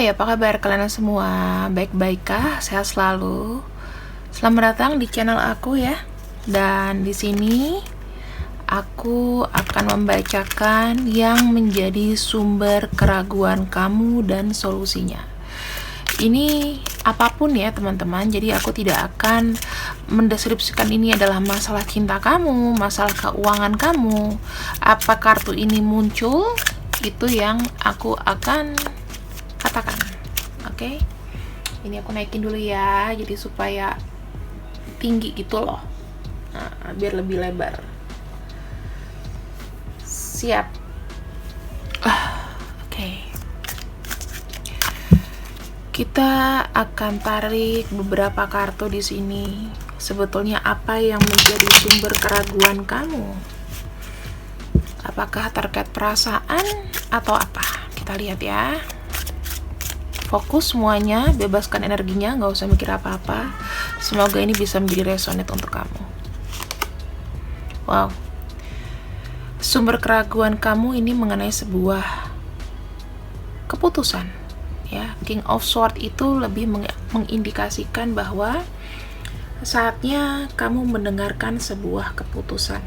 Hai, apa kabar kalian semua? Baik-baik kah? Sehat selalu. Selamat datang di channel aku ya. Dan di sini aku akan membacakan yang menjadi sumber keraguan kamu dan solusinya. Ini apapun ya teman-teman, jadi aku tidak akan mendeskripsikan ini adalah masalah cinta kamu, masalah keuangan kamu. Apa kartu ini muncul, itu yang aku akan katakan. Oke, ini aku naikin dulu ya, jadi supaya tinggi gitu loh. Nah, biar lebih lebar. Siap. Oke. Kita akan tarik beberapa kartu di sini. Sebetulnya apa yang menjadi sumber keraguan kamu? Apakah terkait perasaan atau apa? Kita lihat ya. Fokus semuanya, bebaskan energinya, nggak usah mikir apa-apa. Semoga ini bisa menjadi resonate untuk kamu. Wow. Sumber keraguan kamu ini mengenai sebuah keputusan. Ya, King of Swords itu lebih mengindikasikan bahwa saatnya kamu mendengarkan sebuah keputusan.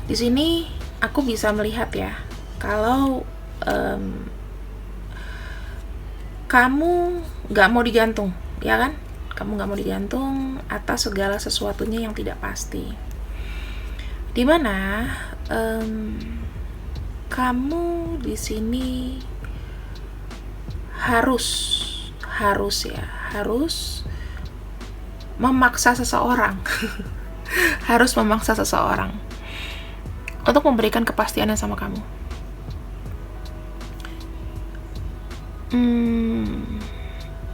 Di sini aku bisa melihat ya, kalau kamu gak mau digantung, ya kan? Kamu gak mau digantung atas segala sesuatunya yang tidak pasti. Dimana kamu di sini harus memaksa seseorang, harus memaksa seseorang untuk memberikan kepastiannya sama kamu.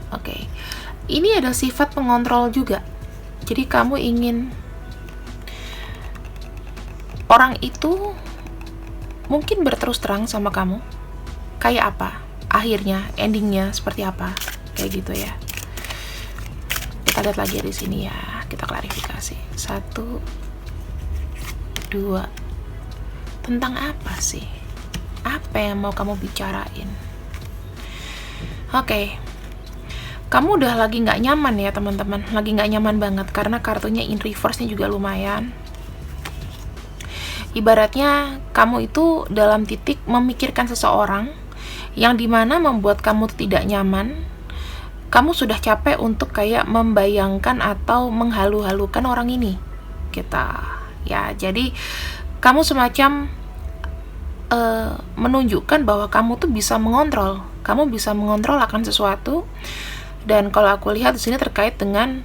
Oke. Ini ada sifat pengontrol juga. Jadi kamu ingin orang itu mungkin berterus terang sama kamu. Kayak apa? Akhirnya, endingnya seperti apa? Kayak gitu ya. Kita lihat lagi di sini ya. Kita klarifikasi. 1, 2. Tentang apa sih? Apa yang mau kamu bicarain? Oke. Kamu udah lagi nggak nyaman ya teman-teman. Lagi nggak nyaman banget karena kartunya in reverse-nya juga lumayan. Ibaratnya kamu itu dalam titik memikirkan seseorang yang dimana membuat kamu tidak nyaman. Kamu sudah capek untuk kayak membayangkan atau menghalu-halukan orang ini. Ya, jadi kamu semacam menunjukkan bahwa kamu tuh bisa mengontrol. Kamu bisa mengontrol akan sesuatu. Dan kalau aku lihat di sini terkait dengan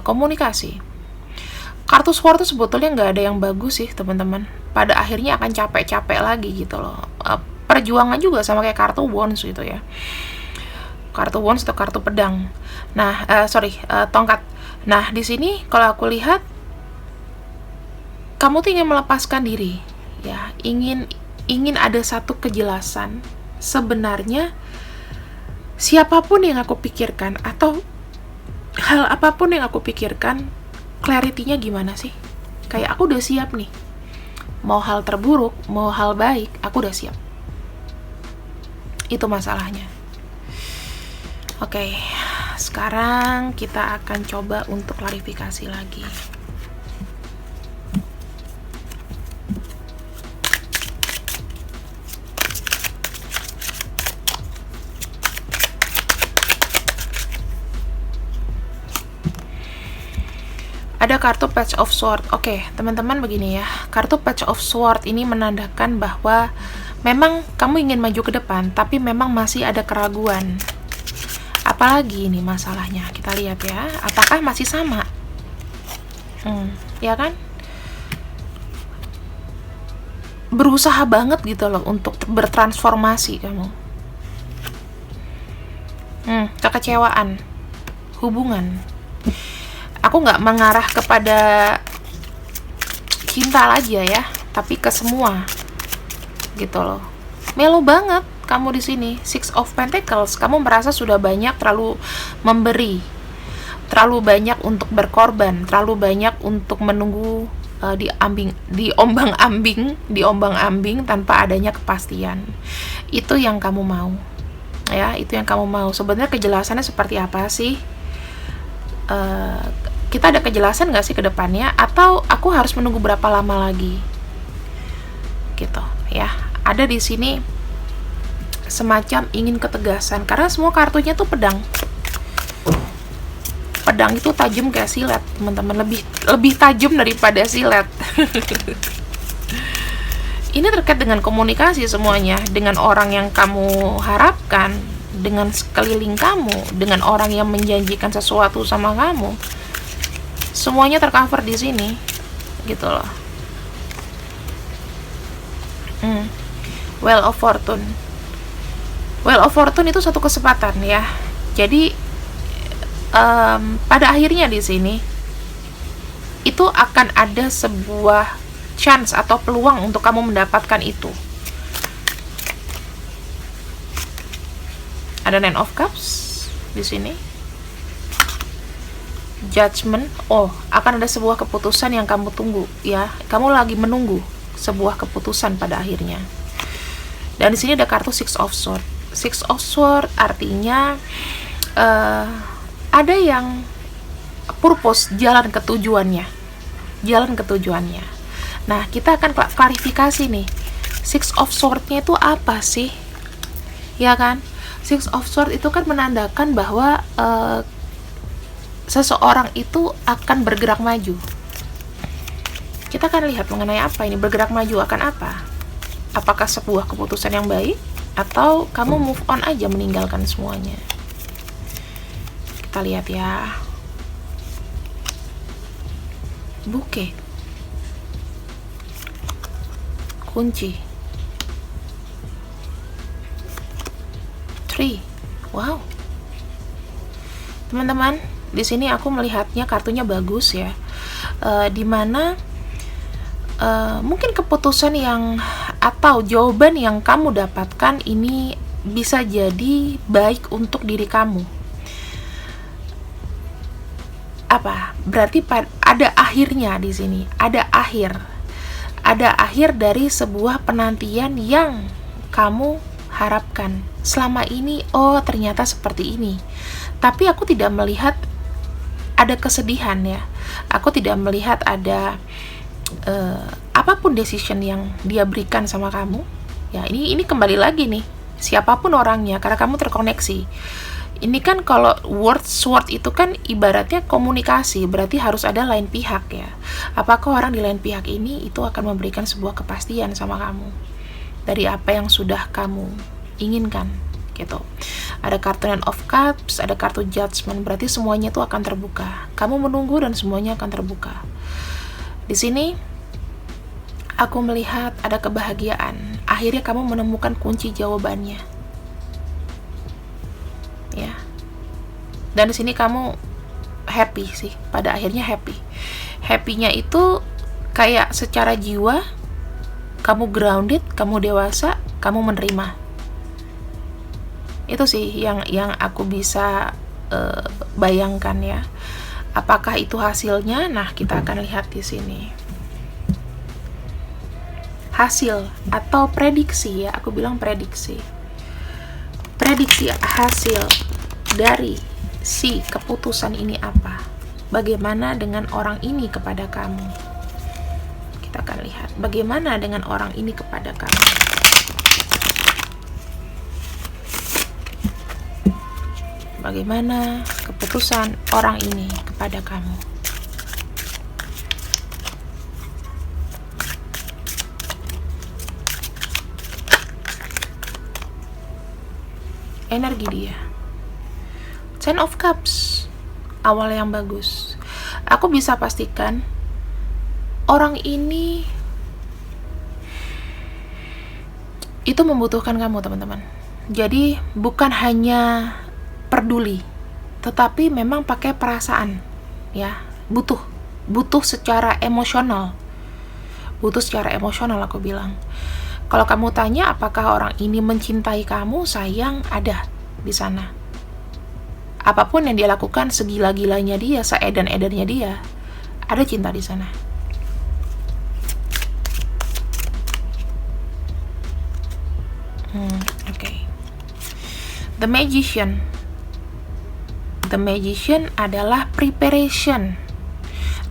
komunikasi. Kartu Sword itu sebetulnya nggak ada yang bagus sih teman-teman. Pada akhirnya akan capek-capek lagi gitu loh. Perjuangan juga sama kayak kartu Wands gitu ya. Kartu Wands atau kartu pedang. Nah, tongkat. Nah, di sini kalau aku lihat kamu tuh ingin melepaskan diri, ya, ingin ada satu kejelasan sebenarnya siapapun yang aku pikirkan atau hal apapun yang aku pikirkan, clarity-nya gimana sih? Kayak aku udah siap nih. Mau hal terburuk, mau hal baik, aku udah siap. Itu masalahnya. Oke, sekarang kita akan coba untuk klarifikasi lagi. Ada kartu Page of Swords. Oke, teman-teman begini ya. Kartu Page of Swords ini menandakan bahwa memang kamu ingin maju ke depan, tapi memang masih ada keraguan. Apalagi ini masalahnya? Kita lihat ya. Apakah masih sama? Ya kan? Berusaha banget gitu loh untuk bertransformasi kamu. Kekecewaan. Hubungan. Aku nggak mengarah kepada cinta aja ya, tapi ke semua gitu loh. Melo banget kamu di sini. Six of Pentacles, kamu merasa sudah banyak terlalu memberi, terlalu banyak untuk berkorban, terlalu banyak untuk menunggu diombang-ambing tanpa adanya kepastian. Itu yang kamu mau. ya, itu yang kamu mau. Sebenarnya kejelasannya seperti apa sih? Kita ada kejelasan nggak sih ke depannya, atau aku harus menunggu berapa lama lagi gitu ya. Ada di sini semacam ingin ketegasan, karena semua kartunya tuh pedang. Pedang itu tajam kayak silet, teman-teman, lebih tajam daripada silet. Ini terkait dengan komunikasi semuanya, dengan orang yang kamu harapkan, dengan sekeliling kamu, dengan orang yang menjanjikan sesuatu sama kamu. Semuanya tercover di sini, gitu loh. Wheel of Fortune. Wheel of Fortune itu satu kesempatan ya. Jadi pada akhirnya di sini itu akan ada sebuah chance atau peluang untuk kamu mendapatkan itu. Ada Nine of Cups di sini. Judgment. Oh, akan ada sebuah keputusan yang kamu tunggu ya. Kamu lagi menunggu sebuah keputusan pada akhirnya. Dan di sini ada kartu Six of Swords. Six of Swords artinya ada yang purpose, jalan ke tujuannya. Jalan ke tujuannya. Nah, kita akan klarifikasi nih. Six of Swords-nya itu apa sih? Ya kan? Six of Swords itu kan menandakan bahwa seseorang itu akan bergerak maju. Kita akan lihat mengenai apa ini, bergerak maju akan apa? Apakah sebuah keputusan yang baik, atau kamu move on aja meninggalkan semuanya? Kita lihat ya. Bouquet. Kunci. Tree. Wow. Teman-teman, di sini aku melihatnya kartunya bagus ya. Dimana mungkin keputusan yang atau jawaban yang kamu dapatkan ini bisa jadi baik untuk diri kamu. Apa? Berarti ada akhirnya di sini. Ada akhir dari sebuah penantian yang kamu harapkan. Selama ini, oh ternyata seperti ini. Tapi aku tidak melihat ada kesedihan ya. Aku tidak melihat ada apapun decision yang dia berikan sama kamu. Ya, ini kembali lagi nih. Siapapun orangnya, karena kamu terkoneksi. Ini kan kalau sword itu kan ibaratnya komunikasi, berarti harus ada lain pihak ya. Apakah orang di lain pihak ini itu akan memberikan sebuah kepastian sama kamu dari apa yang sudah kamu inginkan gitu. Ada kartu Nine of Cups, ada kartu Judgment, berarti semuanya itu akan terbuka. Kamu menunggu dan semuanya akan terbuka. Di sini aku melihat ada kebahagiaan. Akhirnya kamu menemukan kunci jawabannya. Ya. Dan di sini kamu happy sih, pada akhirnya happy. Happy-nya itu kayak secara jiwa kamu grounded, kamu dewasa, kamu menerima. Itu sih yang aku bisa bayangkan ya. Apakah itu hasilnya? Nah, kita akan lihat di sini. Hasil atau prediksi ya, aku bilang prediksi. Prediksi hasil dari si keputusan ini apa? Bagaimana dengan orang ini kepada kamu? Kita akan lihat bagaimana dengan orang ini kepada kamu. Bagaimana keputusan orang ini kepada kamu? Energi dia. Ten of Cups, awal yang bagus. Aku bisa pastikan orang ini itu membutuhkan kamu, teman-teman. Jadi bukan hanya peduli, tetapi memang pakai perasaan ya. Butuh secara emosional. Butuh secara emosional, aku bilang. Kalau kamu tanya apakah orang ini mencintai kamu, sayang, ada di sana. Apapun yang dia lakukan, segila-gilanya dia, seedan-edannya dia, ada cinta di sana. Oke. The Magician. The Magician adalah preparation.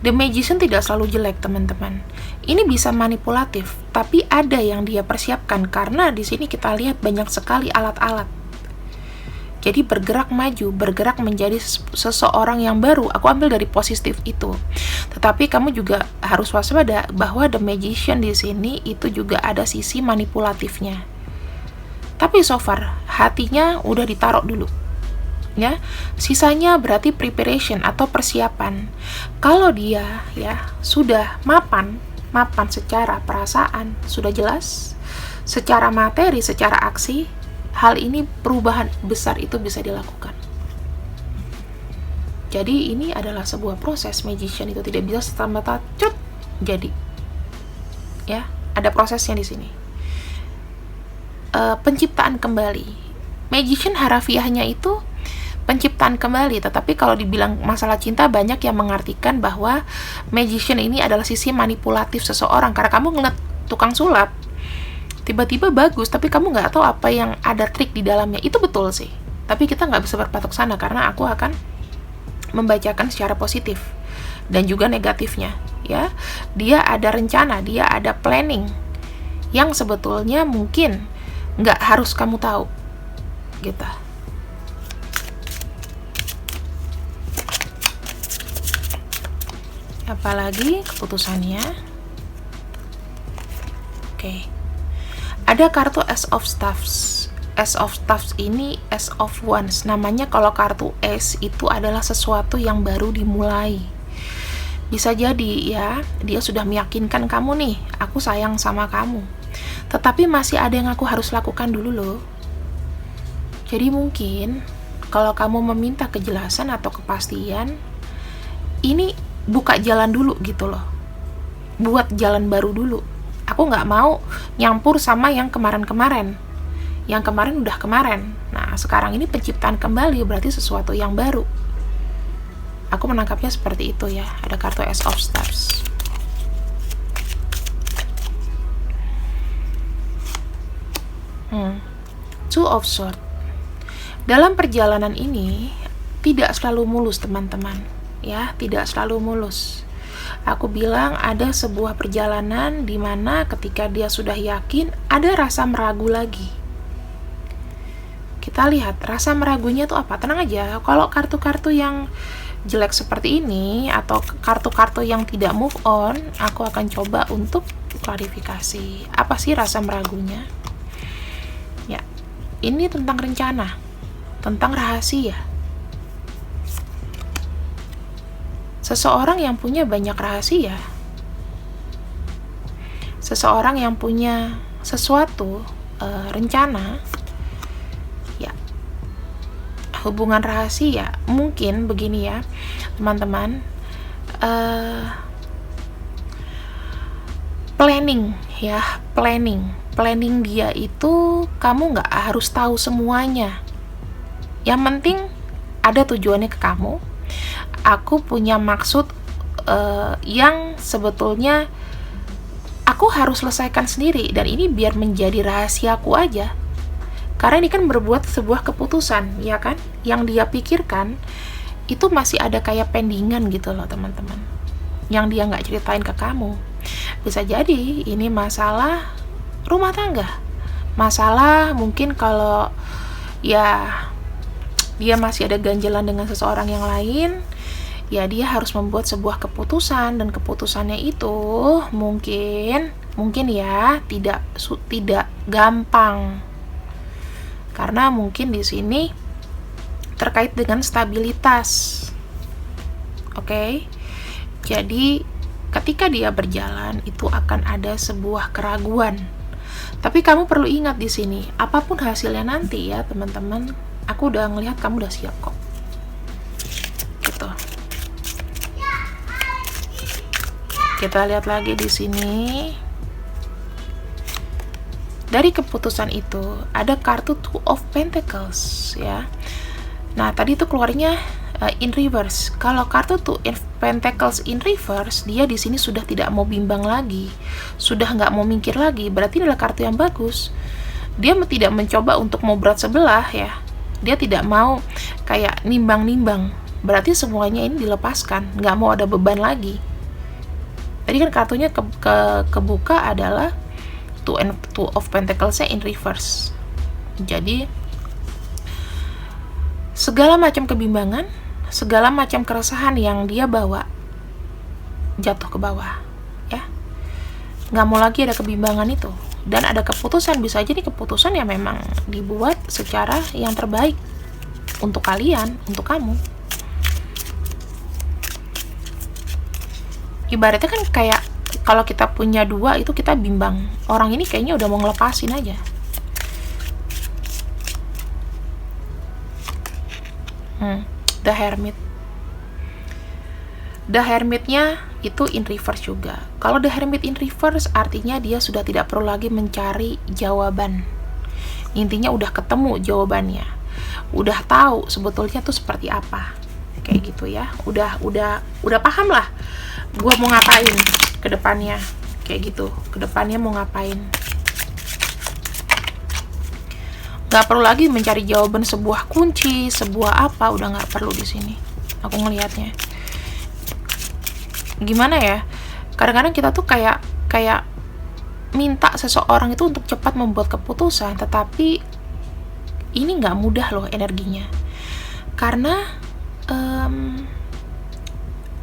The Magician tidak selalu jelek, teman-teman. Ini bisa manipulatif, tapi ada yang dia persiapkan karena di sini kita lihat banyak sekali alat-alat. Jadi bergerak maju, bergerak menjadi seseorang yang baru. Aku ambil dari positif itu. Tetapi kamu juga harus waspada bahwa The Magician di sini itu juga ada sisi manipulatifnya. Tapi so far hatinya udah ditaruh dulu. Ya, sisanya berarti preparation atau persiapan. Kalau dia ya sudah mapan secara perasaan, sudah jelas, secara materi, secara aksi, hal ini perubahan besar itu bisa dilakukan. Jadi ini adalah sebuah proses. Magician itu tidak bisa serta-merta jadi. Ya, ada prosesnya di sini. Penciptaan kembali. Magician harafiahnya itu penciptaan kembali, tetapi kalau dibilang masalah cinta banyak yang mengartikan bahwa magician ini adalah sisi manipulatif seseorang. Karena kamu ngeliat tukang sulap tiba-tiba bagus, tapi kamu nggak tahu apa yang ada trik di dalamnya. Itu betul sih, tapi kita nggak bisa berpatok sana karena aku akan membacakan secara positif dan juga negatifnya. Ya, dia ada rencana, dia ada planning yang sebetulnya mungkin nggak harus kamu tahu gitu. Apalagi keputusannya. Oke. Ada kartu Ace of Staffs. Ace of Staffs ini Ace of Wands. Namanya kalau kartu Ace itu adalah sesuatu yang baru dimulai. Bisa jadi ya, dia sudah meyakinkan kamu nih, aku sayang sama kamu. Tetapi masih ada yang aku harus lakukan dulu loh. Jadi mungkin kalau kamu meminta kejelasan atau kepastian, ini buka jalan dulu gitu loh, buat jalan baru dulu. Aku nggak mau nyampur sama yang kemarin-kemarin. Yang kemarin udah kemarin. Nah, sekarang ini penciptaan kembali berarti sesuatu yang baru. Aku menangkapnya seperti itu ya. Ada kartu Ace of Stars. Two of Swords. Dalam perjalanan ini tidak selalu mulus, teman-teman. Ya, tidak selalu mulus. Aku bilang ada sebuah perjalanan di mana ketika dia sudah yakin, ada rasa meragu lagi. Kita lihat rasa meragunya itu apa. Tenang aja, kalau kartu-kartu yang jelek seperti ini atau kartu-kartu yang tidak move on, aku akan coba untuk klarifikasi. Apa sih rasa meragunya? Ya, ini tentang rencana, tentang rahasia. Seseorang yang punya banyak rahasia, seseorang yang punya sesuatu rencana, ya, hubungan rahasia. Mungkin begini ya, teman-teman, planning ya, planning dia itu kamu nggak harus tahu semuanya. Yang penting ada tujuannya ke kamu. Aku punya maksud yang sebetulnya aku harus selesaikan sendiri, dan ini biar menjadi rahasiaku aja. Karena ini kan berbuat sebuah keputusan, ya kan? Yang dia pikirkan itu masih ada kayak pendingan gitu loh, teman-teman. Yang dia nggak ceritain ke kamu. Bisa jadi ini masalah rumah tangga. Masalah mungkin kalau ya dia masih ada ganjelan dengan seseorang yang lain, ya dia harus membuat sebuah keputusan, dan keputusannya itu mungkin ya tidak gampang. Karena mungkin di sini terkait dengan stabilitas. Oke. Jadi ketika dia berjalan itu akan ada sebuah keraguan. Tapi kamu perlu ingat di sini, apapun hasilnya nanti ya, teman-teman, aku udah ngelihat kamu udah siap kok. Gitu. Kita lihat lagi di sini. Dari keputusan itu ada kartu Two of Pentacles ya. Nah, tadi itu keluarnya in reverse. Kalau kartu Two of Pentacles in reverse, dia di sini sudah tidak mau bimbang lagi, sudah nggak mau mikir lagi. Berarti adalah kartu yang bagus. Dia tidak mencoba untuk mau berat sebelah ya. Dia tidak mau kayak nimbang-nimbang. Berarti semuanya ini dilepaskan, nggak mau ada beban lagi. Tadi kan kartunya kebuka adalah Two of Pentacles in reverse. Jadi segala macam kebimbangan, segala macam keresahan yang dia bawa jatuh ke bawah, ya. Nggak mau lagi ada kebimbangan itu. Dan ada keputusan, bisa aja nih keputusan yang memang dibuat secara yang terbaik untuk kalian, untuk kamu. Ibaratnya kan kayak kalau kita punya dua itu kita bimbang. Orang ini kayaknya udah mau ngelepasin aja. The Hermit. The Hermitnya itu in reverse juga. Kalau The Hermit in reverse artinya dia sudah tidak perlu lagi mencari jawaban. Intinya udah ketemu jawabannya. Udah tahu sebetulnya tuh seperti apa. Kayak gitu ya. Udah paham lah. Gua mau ngapain ke depannya. Kayak gitu. Ke depannya mau ngapain. Gak perlu lagi mencari jawaban sebuah kunci, sebuah apa, udah gak perlu di sini. Aku ngelihatnya. Gimana ya? Kadang-kadang kita tuh kayak minta seseorang itu untuk cepat membuat keputusan, tetapi ini nggak mudah loh energinya. Karena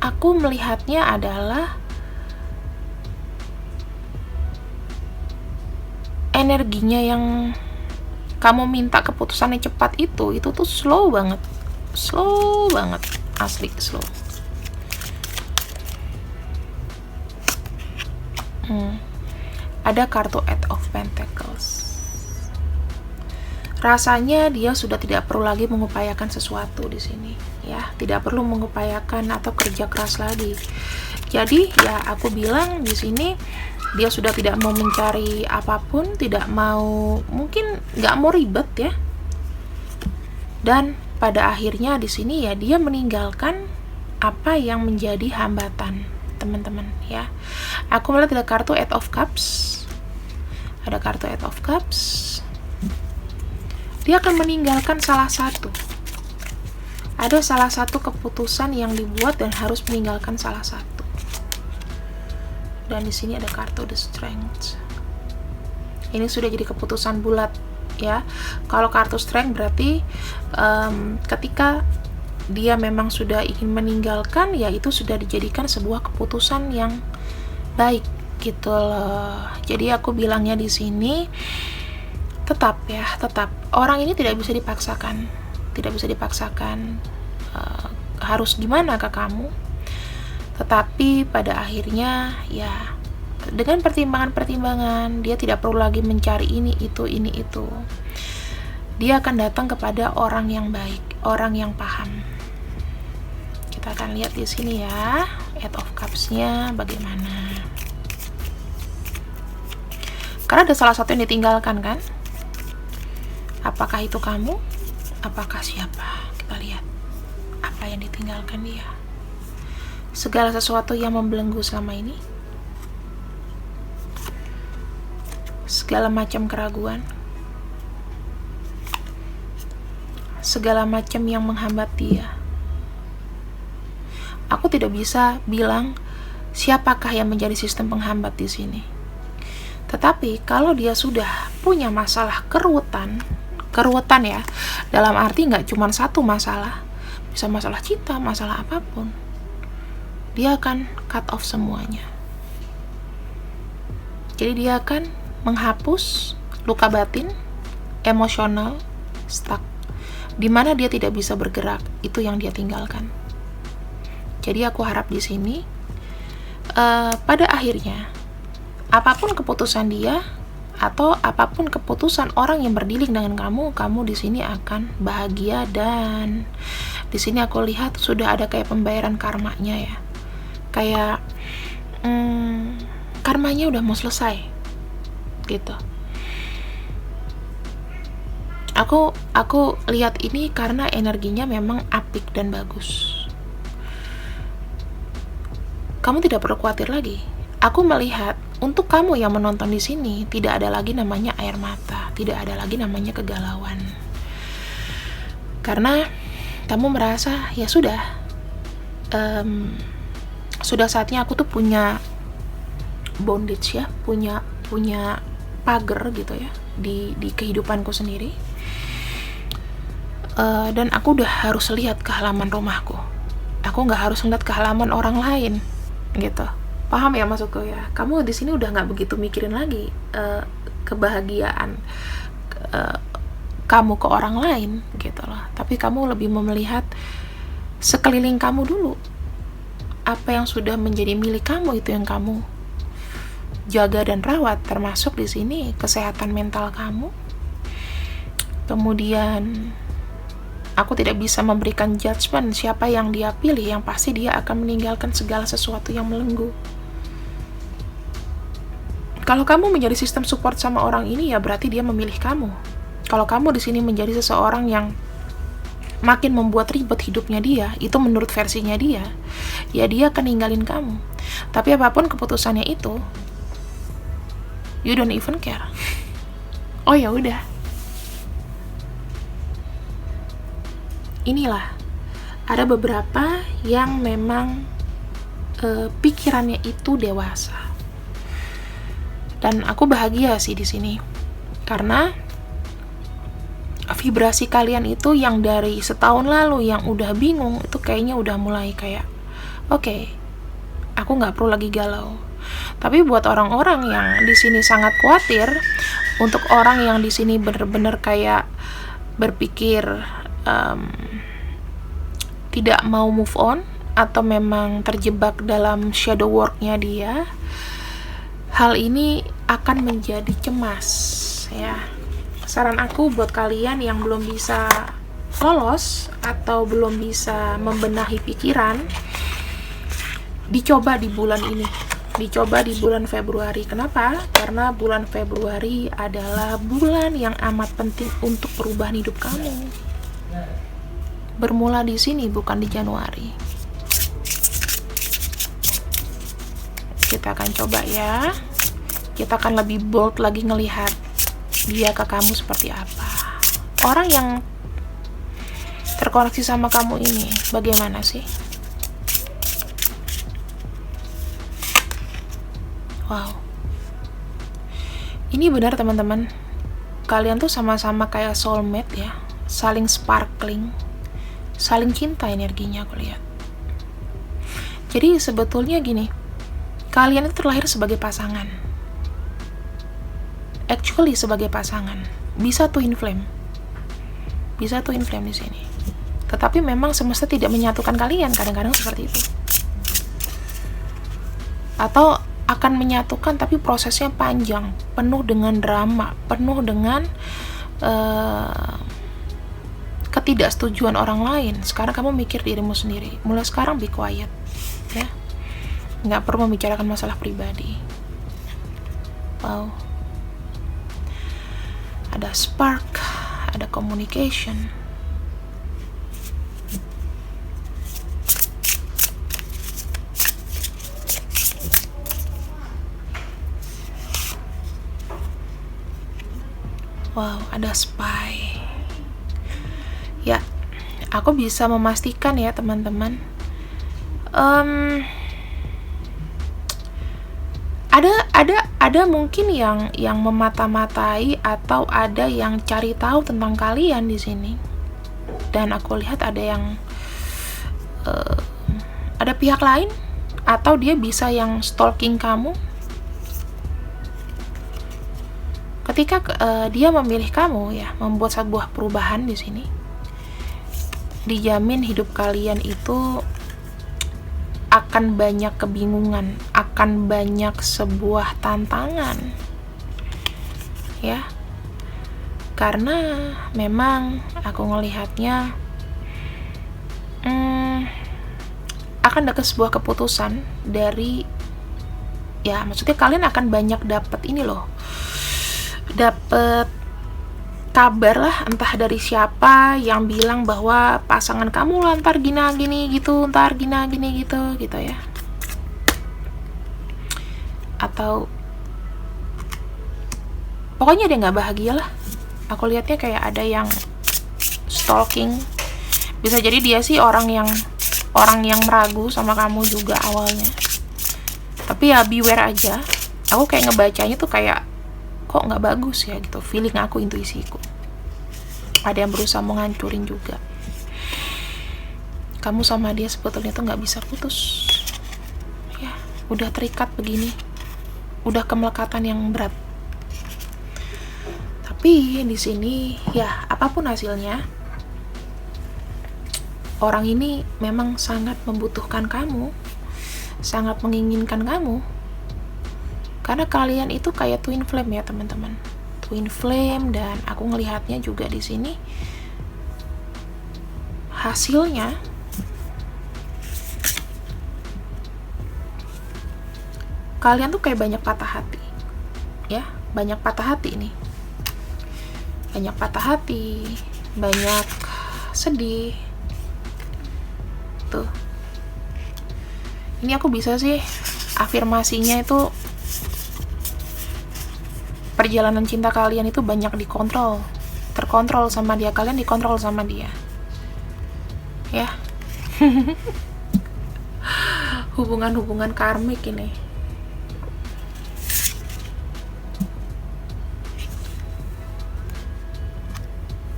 aku melihatnya adalah energinya yang kamu minta keputusannya cepat itu tuh slow banget, asli slow. Ada kartu Eight of Pentacles. Rasanya dia sudah tidak perlu lagi mengupayakan sesuatu di sini, ya, tidak perlu mengupayakan atau kerja keras lagi. Jadi ya aku bilang di sini dia sudah tidak mau mencari apapun, tidak mau, mungkin nggak mau ribet ya. Dan pada akhirnya di sini ya dia meninggalkan apa yang menjadi hambatan, teman-teman ya. Aku melihat ada kartu Eight of Cups. Ada kartu Eight of Cups. Dia akan meninggalkan salah satu. Ada salah satu keputusan yang dibuat dan harus meninggalkan salah satu. Dan di sini ada kartu The Strength. Ini sudah jadi keputusan bulat ya. Kalau kartu Strength berarti ketika dia memang sudah ingin meninggalkan, ya itu sudah dijadikan sebuah keputusan yang baik gitu loh. Jadi aku bilangnya di sini tetap orang ini tidak bisa dipaksakan, harus gimana ke kamu. Tetapi pada akhirnya ya dengan pertimbangan dia tidak perlu lagi mencari ini itu. Dia akan datang kepada orang yang baik, orang yang paham. Kita akan lihat di sini ya, Eight of Cups-nya bagaimana. Karena ada salah satu yang ditinggalkan kan? Apakah itu kamu? Apakah siapa? Kita lihat apa yang ditinggalkan dia. Segala sesuatu yang membelenggu selama ini, segala macam keraguan, segala macam yang menghambat dia. Aku tidak bisa bilang siapakah yang menjadi sistem penghambat di sini. Tetapi kalau dia sudah punya masalah keruwetan ya, dalam arti nggak cuma satu masalah, bisa masalah cinta, masalah apapun, dia akan cut off semuanya. Jadi dia akan menghapus luka batin, emosional, stuck, dimana dia tidak bisa bergerak, itu yang dia tinggalkan. Jadi aku harap di sini pada akhirnya apapun keputusan dia atau apapun keputusan orang yang berdiling dengan kamu di sini akan bahagia. Dan di sini aku lihat sudah ada kayak pembayaran karmanya ya, kayak karmanya udah mau selesai gitu. Aku lihat ini karena energinya memang apik dan bagus. Kamu tidak perlu khawatir lagi. Aku melihat untuk kamu yang menonton di sini tidak ada lagi namanya air mata, tidak ada lagi namanya kegalauan. Karena kamu merasa ya sudah saatnya aku tuh punya bondage ya, punya pagar gitu ya di kehidupanku sendiri. Dan aku udah harus lihat ke halaman rumahku. Aku nggak harus ngeliat ke halaman orang lain gitu. Paham ya maksudku ya? Kamu di sini udah nggak begitu mikirin lagi kebahagiaan kamu ke orang lain gitu loh. Tapi kamu lebih melihat sekeliling kamu dulu. Apa yang sudah menjadi milik kamu itu yang kamu jaga dan rawat, termasuk di sini kesehatan mental kamu. Kemudian aku tidak bisa memberikan judgement siapa yang dia pilih, yang pasti dia akan meninggalkan segala sesuatu yang melenggu. Kalau kamu menjadi sistem support sama orang ini, ya berarti dia memilih kamu. Kalau kamu di sini menjadi seseorang yang makin membuat ribet hidupnya dia, itu menurut versinya dia, ya dia akan ninggalin kamu. Tapi apapun keputusannya itu, you don't even care. Oh ya udah. Inilah, ada beberapa yang memang pikirannya itu dewasa. Dan aku bahagia sih di sini. Karena vibrasi kalian itu yang dari setahun lalu yang udah bingung, itu kayaknya udah mulai kayak oke, aku nggak perlu lagi galau. Tapi buat orang-orang yang di sini sangat khawatir, untuk orang yang di sini bener-bener kayak berpikir tidak mau move on, atau memang terjebak dalam shadow work-nya dia, hal ini akan menjadi cemas ya. Saran aku buat kalian yang belum bisa lolos atau belum bisa membenahi pikiran, dicoba di bulan ini, dicoba di bulan Februari. Kenapa? Karena bulan Februari adalah bulan yang amat penting untuk perubahan hidup kamu. Bermula di sini, bukan di Januari. Kita akan coba ya. Kita akan lebih bold lagi ngelihat dia ke kamu seperti apa. Orang yang terkoneksi sama kamu ini bagaimana sih? Wow. Ini benar teman-teman. Kalian tuh sama-sama kayak soulmate ya. Saling sparkling. Saling cinta energinya aku lihat. Jadi sebetulnya gini. Kalian itu terlahir sebagai pasangan. Actually sebagai pasangan. Bisa twin flame. Bisa twin flame di sini. Tetapi memang semesta tidak menyatukan kalian, kadang-kadang seperti itu. Atau akan menyatukan tapi prosesnya panjang, penuh dengan drama, penuh dengan ketidaksetujuan orang lain. Sekarang kamu mikir dirimu sendiri. Mulai sekarang be quiet, ya. Nggak perlu membicarakan masalah pribadi. Wow. Ada spark, ada communication. Wow, ada spy. Ya, aku bisa memastikan ya teman-teman. Ada mungkin yang memata-matai atau ada yang cari tahu tentang kalian di sini. Dan aku lihat ada yang ada pihak lain, atau dia bisa yang stalking kamu. Ketika dia memilih kamu ya, membuat sebuah perubahan di sini, dijamin hidup kalian itu akan banyak kebingungan, akan banyak sebuah tantangan, ya. Karena memang aku ngelihatnya akan ada sebuah keputusan dari, ya maksudnya kalian akan banyak dapat ini loh, dapat kabar lah, entah dari siapa yang bilang bahwa pasangan kamu lah ntar gini gitu, ntar gini gitu ya. Atau pokoknya dia nggak bahagia lah. Aku lihatnya kayak ada yang stalking Bisa jadi dia sih orang yang meragu sama kamu juga awalnya. Tapi ya beware aja. Aku kayak ngebacanya tuh kayak kok nggak bagus ya gitu. Feeling aku, intuisiku. Ada yang berusaha mau ngancurin juga. Kamu sama dia sebetulnya tuh nggak bisa putus. Ya, udah terikat begini. Udah kemelekatan yang berat. Tapi di sini ya apapun hasilnya, orang ini memang sangat membutuhkan kamu, sangat menginginkan kamu. Karena kalian itu kayak twin flame ya teman-teman. Twin flame, dan aku ngelihatnya juga di sini hasilnya kalian tuh kayak banyak patah hati. Ya, banyak patah hati nih. Banyak patah hati, banyak sedih. Tuh. Ini aku bisa sih afirmasinya itu perjalanan cinta kalian itu banyak dikontrol, terkontrol sama dia, kalian dikontrol sama dia. Ya. Hubungan-hubungan karmik ini.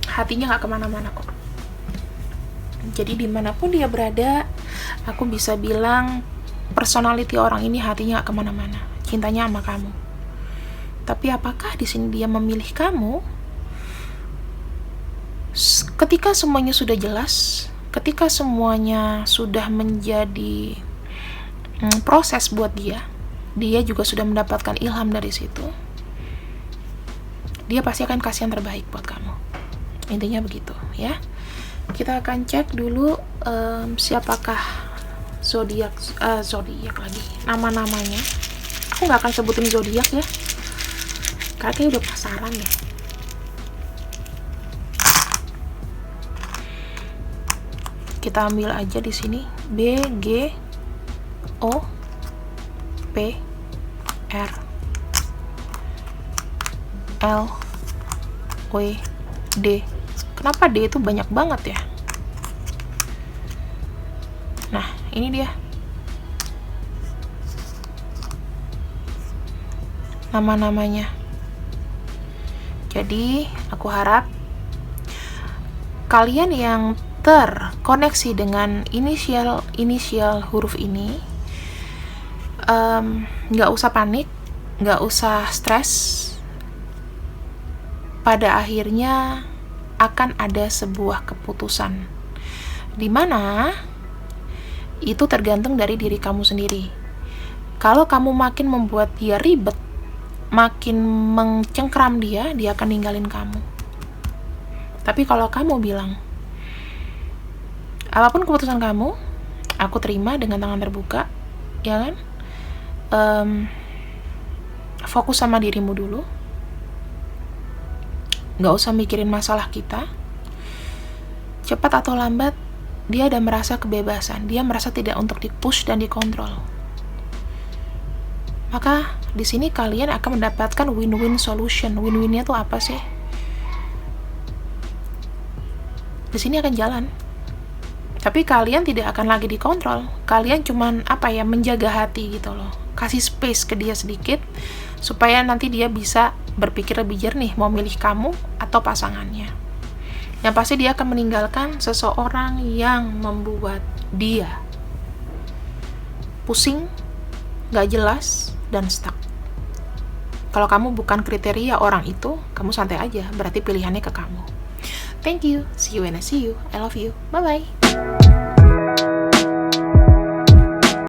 Hatinya nggak kemana-mana kok. Jadi dimanapun dia berada, aku bisa bilang personality orang ini hatinya nggak kemana-mana, cintanya sama kamu. Tapi apakah di sini dia memilih kamu? Ketika semuanya sudah jelas, ketika semuanya sudah menjadi proses buat dia juga sudah mendapatkan ilham dari situ. Dia pasti akan kasih yang terbaik buat kamu. Intinya begitu ya. Kita akan cek dulu siapakah zodiak lagi, nama-namanya. Aku nggak akan sebutin zodiak ya, karena kayaknya udah pasaran ya. Kita ambil aja di sini B, G, O, P, R, L, W, D. Kenapa D itu banyak banget ya? Nah, ini dia nama-namanya. Jadi, aku harap kalian yang terkoneksi dengan inisial huruf ini nggak usah panik, nggak usah stres. Pada akhirnya akan ada sebuah keputusan, dimana itu tergantung dari diri kamu sendiri. Kalau kamu makin membuat dia ribet, makin mencengkram dia akan ninggalin kamu. Tapi kalau kamu bilang, apapun keputusan kamu, aku terima dengan tangan terbuka, ya kan? Fokus sama dirimu dulu. Nggak usah mikirin masalah kita. Cepat atau lambat, dia ada merasa kebebasan. Dia merasa tidak untuk di-push dan dikontrol. Maka di sini kalian akan mendapatkan win-win solution. Win-winnya tuh apa sih? Di sini akan jalan. Tapi kalian tidak akan lagi dikontrol. Kalian cuman menjaga hati gitu loh. Kasih space ke dia sedikit supaya nanti dia bisa berpikir lebih jernih mau milih kamu atau pasangannya. Yang pasti dia akan meninggalkan seseorang yang membuat dia pusing, gak jelas, dan stuck. Kalau kamu bukan kriteria orang itu, kamu santai aja, berarti pilihannya ke kamu. Thank you, see you when I see you, I love you, bye-bye.